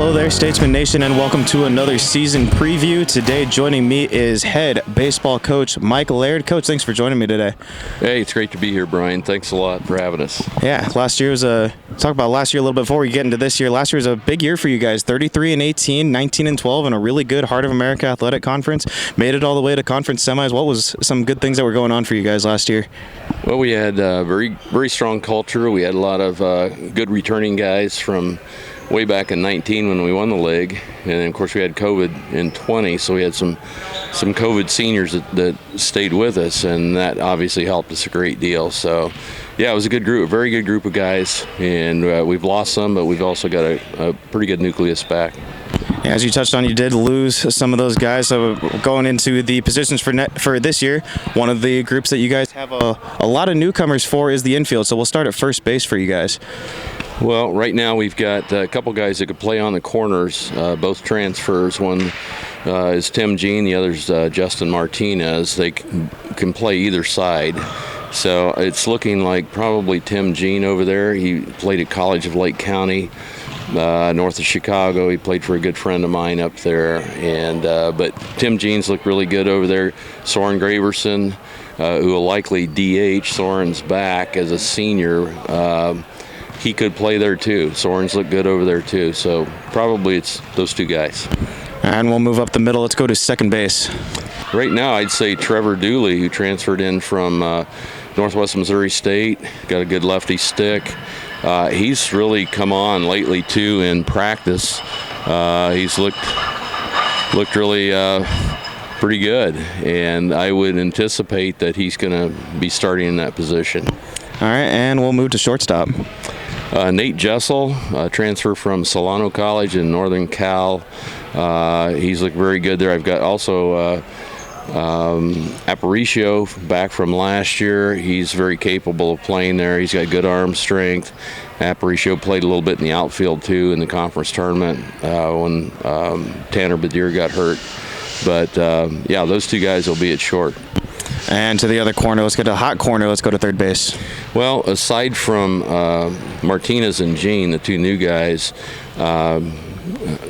Hello there, Statesman Nation, and welcome to another season preview. Today, joining me is head baseball coach Mike Laird. Coach, thanks for joining me today. Hey, it's great to be here, Brian. Thanks a lot for having us. Yeah, last year was talk about last year a little bit before we get into this year. Last year was a big year for you guys, 33-18, 19-12, and a really good Heart of America Athletic Conference. Made it all the way to conference semis. What was some good things that were going on for you guys last year? Well, we had a very strong culture. We had a lot of good returning guys from way back in 19 when we won the league, and then, of course, we had COVID in 20, so we had some COVID seniors that stayed with us, and that obviously helped us a great deal. So, yeah, it was a good group, a very good group of guys, and we've lost some, but we've also got a pretty good nucleus back. Yeah, as you touched on, you did lose some of those guys. So going into the positions for this year, one of the groups that you guys have a lot of newcomers for is the infield. So we'll start at first base for you guys. Well, right now we've got a couple guys that could play on the corners, both transfers. One is Tim Jean, the other's Justin Martinez. They can play either side. So it's looking like probably Tim Jean over there. He played at College of Lake County, north of Chicago. He played for a good friend of mine up there. And but Tim Jean's looked really good over there. Soren Graversen, who will likely DH. Soren's back as a senior. He could play there too. Soren's looked good over there too. So probably it's those two guys. And we'll move up the middle. Let's go to second base. Right now, I'd say Trevor Dooley, who transferred in from Northwest Missouri State, got a good lefty stick. He's really come on lately too in practice. He's looked really pretty good, and I would anticipate that he's going to be starting in that position. All right, and we'll move to shortstop. Nate Jessel, transfer from Solano College in Northern Cal. He's looked very good there. I've got also Aparicio back from last year. He's very capable of playing there. He's got good arm strength. Aparicio played a little bit in the outfield too in the conference tournament when Tanner Bedier got hurt. But yeah, those two guys will be at short. And to the other corner, let's get to the hot corner. Let's go to third base. Well, aside from Martinez and Jean, the two new guys,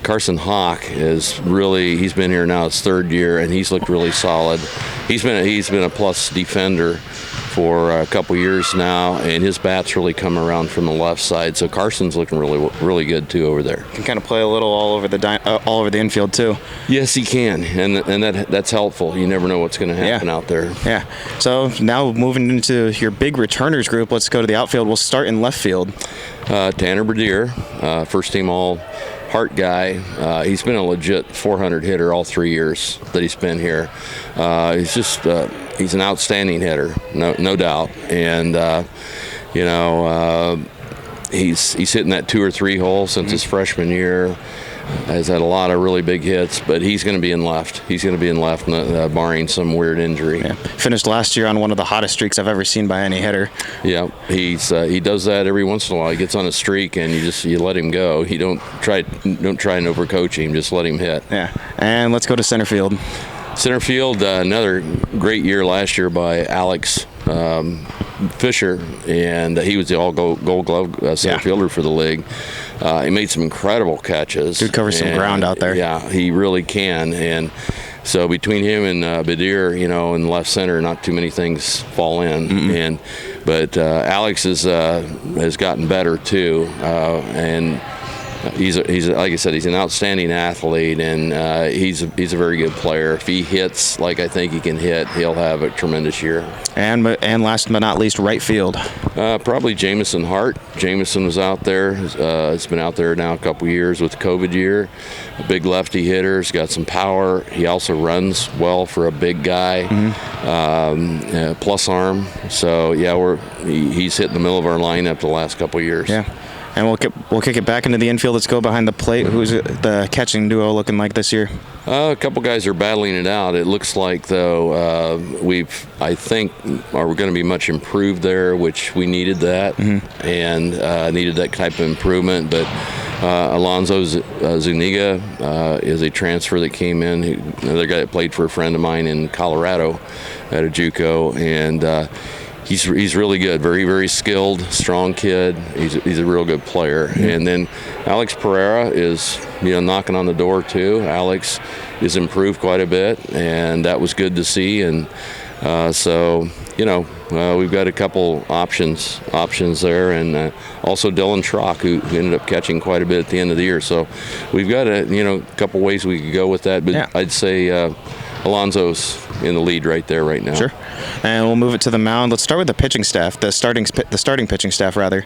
Carson Hawk he's been here now his third year, and he's looked really solid. He's been a plus defender for a couple years now, and his bat's really come around from the left side. So Carson's looking really good too over there. Can kind of play a little all over the infield too. Yes, he can, and that's helpful. You never know what's going to happen out there. Yeah. So now moving into your big returners group, let's go to the outfield. We'll start in left field. Tanner Bedier, first team all Hart guy. He's been a legit 400 hitter all 3 years that he's been here. He's an outstanding hitter, no doubt. And he's hitting that 2 or 3 hole since his freshman year. Has had a lot of really big hits, but he's going to be in left. Barring some weird injury. Yeah. Finished last year on one of the hottest streaks I've ever seen by any hitter. Yeah, he does that every once in a while. He gets on a streak and you let him go. You don't try and overcoach him. Just let him hit. Yeah. And let's go to center field. Center field, another great year last year by Alex Fisher, and he was the all-Gold Glove center fielder for the league. He made some incredible catches. Dude covers some ground out there. Yeah, he really can. And so between him and Bedier, in left center, not too many things fall in. But Alex has gotten better too, and he's like I said, he's an outstanding athlete, and he's a very good player. If he hits like I think he can hit, he'll have a tremendous year. And last but not least, right field. Probably Jameson Hart. Jameson was out there. It's been out there now a couple years with the COVID year. A big lefty hitter. He's got some power. He also runs well for a big guy. Plus arm. So yeah, he's hit in the middle of our lineup the last couple years. Yeah. And we'll kick it back into the infield. Let's go behind the plate. Who's the catching duo looking like this year? A couple guys are battling it out. It looks like, though, we're going to be much improved there, which we needed that and needed that type of improvement. But Alonso Zuniga is a transfer that came in. Another guy that played for a friend of mine in Colorado at a JUCO, and he's really good. Very, very skilled, strong kid. He's a real good player. And then Alex Pereira is, knocking on the door too. Alex is improved quite a bit, and that was good to see. And so, we've got a couple options there, and also Dylan Schrock, who ended up catching quite a bit at the end of the year. So we've got a couple ways we could go with that, but I'd say Alonso's in the lead right there right now. Sure. And we'll move it to the mound. Let's start with the pitching staff, the starting pitching staff rather.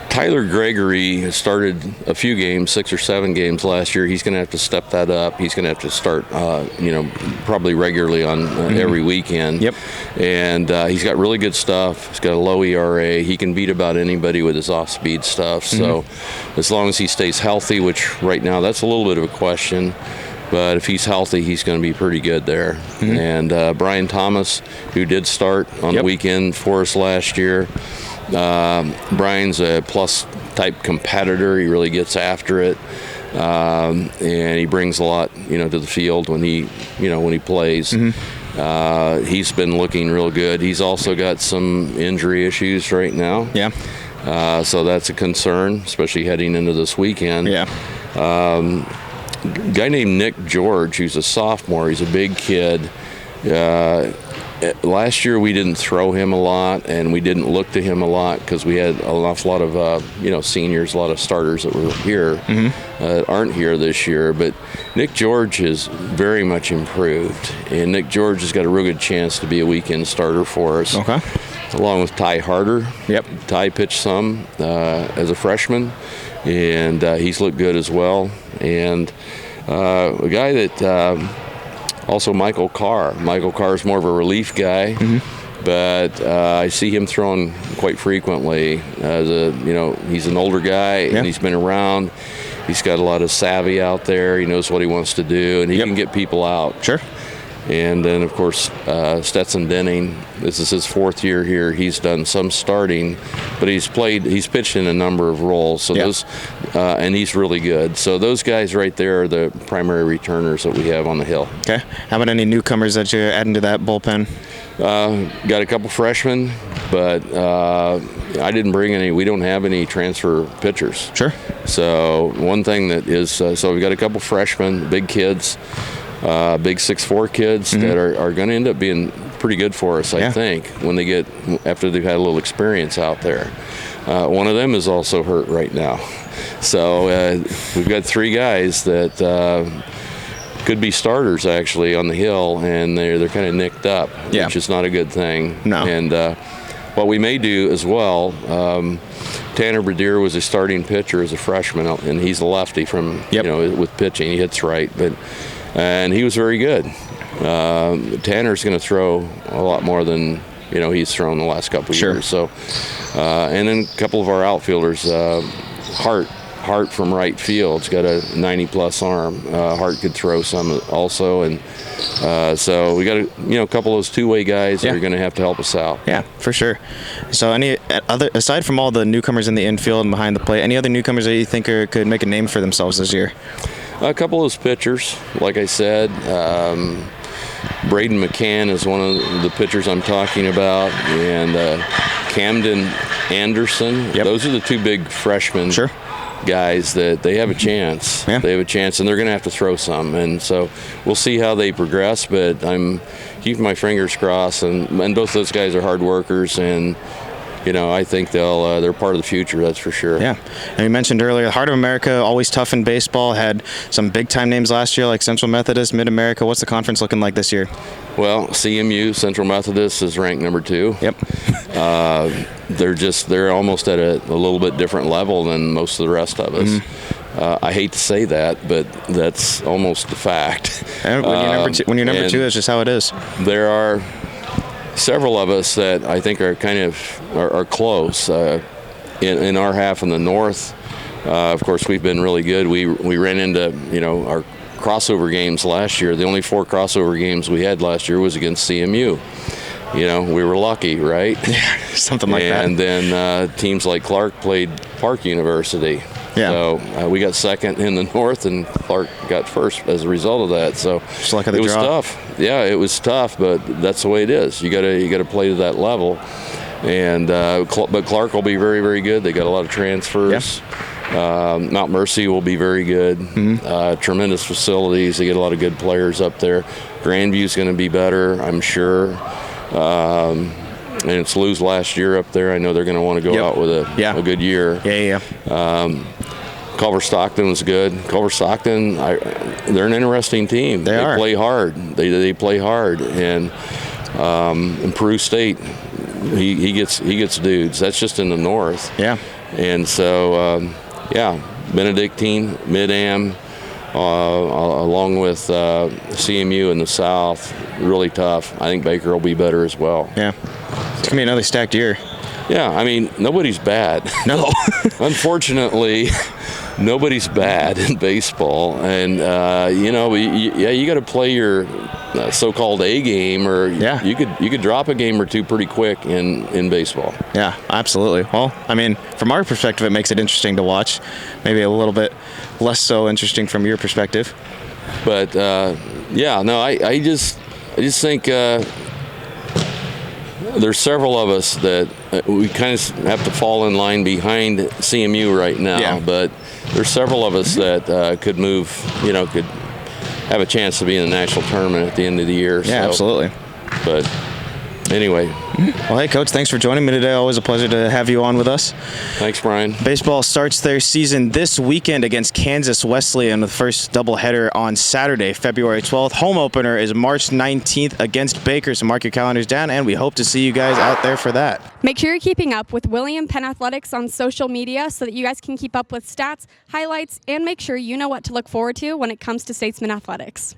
Tyler Gregory has started a few games, 6 or 7 games last year. He's going to have to step that up. He's going to have to start, probably regularly on every weekend. Yep. And he's got really good stuff. He's got a low ERA. He can beat about anybody with his off-speed stuff. So as long as he stays healthy, which right now that's a little bit of a question, but if he's healthy, he's going to be pretty good there. And Brian Thomas, who did start on the weekend for us last year, Brian's a plus-type competitor. He really gets after it, and he brings a lot, to the field when he plays. He's been looking real good. He's also got some injury issues right now. Yeah. So that's a concern, especially heading into this weekend. Yeah. A guy named Nick George, who's a sophomore. He's a big kid. Last year we didn't throw him a lot, and we didn't look to him a lot because we had an awful lot of seniors, a lot of starters that were here that aren't here this year. But Nick George is very much improved, and Nick George has got a real good chance to be a weekend starter for us. Okay. Along with Ty Harder. Yep. Ty pitched some as a freshman, and he's looked good as well. And a guy that also Michael Carr. Michael Carr is more of a relief guy, but I see him throwing quite frequently. He's an older guy, and he's been around. He's got a lot of savvy out there. He knows what he wants to do, and he can get people out. Sure. And then, of course, Stetson Denning. This is his 4th year here. He's done some starting, but he's pitched in a number of roles. So those, and he's really good. So those guys right there are the primary returners that we have on the hill. Okay. How about any newcomers that you're adding to that bullpen? Got a couple freshmen, but I didn't bring any. We don't have any transfer pitchers. Sure. So one thing that is, so we've got a couple freshmen, big kids. Big 6'4" kids that are going to end up being pretty good for us, I think, after they've had a little experience out there. One of them is also hurt right now. So we've got 3 guys that could be starters actually on the hill, and they're kind of nicked up, which is not a good thing. No. And what we may do as well, Tanner Bedier was a starting pitcher as a freshman, and he's a lefty from with pitching. He hits right, and he was very good. Tanner's going to throw a lot more than he's thrown the last couple of years. So, and then a couple of our outfielders, Hart from right field's got a 90-plus arm. Hart could throw some also, and so we got a couple of those two-way guys that are going to have to help us out. Yeah, for sure. So aside from all the newcomers in the infield and behind the plate, any other newcomers that you think could make a name for themselves this year? A couple of those pitchers, like I said. Braden McCann is one of the pitchers I'm talking about, and Camden Anderson. Those are the 2 big freshmen guys that they have a chance. They have a chance, and they're going to have to throw some. And so we'll see how they progress, but I'm keeping my fingers crossed. And both those guys are hard workers, and I think they're part of the future, that's for sure. Yeah. And you mentioned earlier, Heart of America, always tough in baseball, had some big-time names last year like Central Methodist, Mid-America. What's the conference looking like this year? Well, CMU, Central Methodist, is ranked number 2. Yep. They're almost at a little bit different level than most of the rest of us. I hate to say that, but that's almost a fact. And when you're number 2, that's just how it is. There are several of us that I think are kind of are close in our half in the north. Of course, we've been really good. We ran into our crossover games last year. The only 4 crossover games we had last year was against CMU. We were lucky, right? Yeah, something like that. And then teams like Clark played Park University. Yeah. So we got second in the North, and Clark got first as a result of that. So just luck of the it was draw. tough. Yeah, it was tough, but that's the way it is. You gotta play to that level. And but Clark will be very, very good. They got a lot of transfers. Yeah. Mount Mercy will be very good. Tremendous facilities. They get a lot of good players up there. Grandview's going to be better, I'm sure. And it's Lou's last year up there. I know they're going to want to go out with a good year. Culver Stockton was good. Culver Stockton, they're an interesting team. They play hard. They play hard. And Peru State, he gets dudes. That's just in the North. Yeah. And so, Benedictine, Mid-Am, along with CMU in the South, really tough. I think Baker will be better as well. Yeah. It's going to be another stacked year. Yeah, I mean, nobody's bad. No. Unfortunately, nobody's bad in baseball. And, you got to play your so-called A game, or you could drop a game or two pretty quick in baseball. Yeah, absolutely. Well, I mean, from our perspective, it makes it interesting to watch. Maybe a little bit less so interesting from your perspective. But, I just think there's several of us that we kind of have to fall in line behind CMU right now. Yeah. But there's several of us that could move, could have a chance to be in the national tournament at the end of the year. Yeah, so, absolutely. But anyway. Well, hey, Coach, thanks for joining me today. Always a pleasure to have you on with us. Thanks, Brian. Baseball starts their season this weekend against Kansas Wesleyan, the first doubleheader on Saturday, February 12th. Home opener is March 19th against Baker, so mark your calendars down, and we hope to see you guys out there for that. Make sure you're keeping up with William Penn Athletics on social media so that you guys can keep up with stats, highlights, and make sure you know what to look forward to when it comes to Statesman Athletics.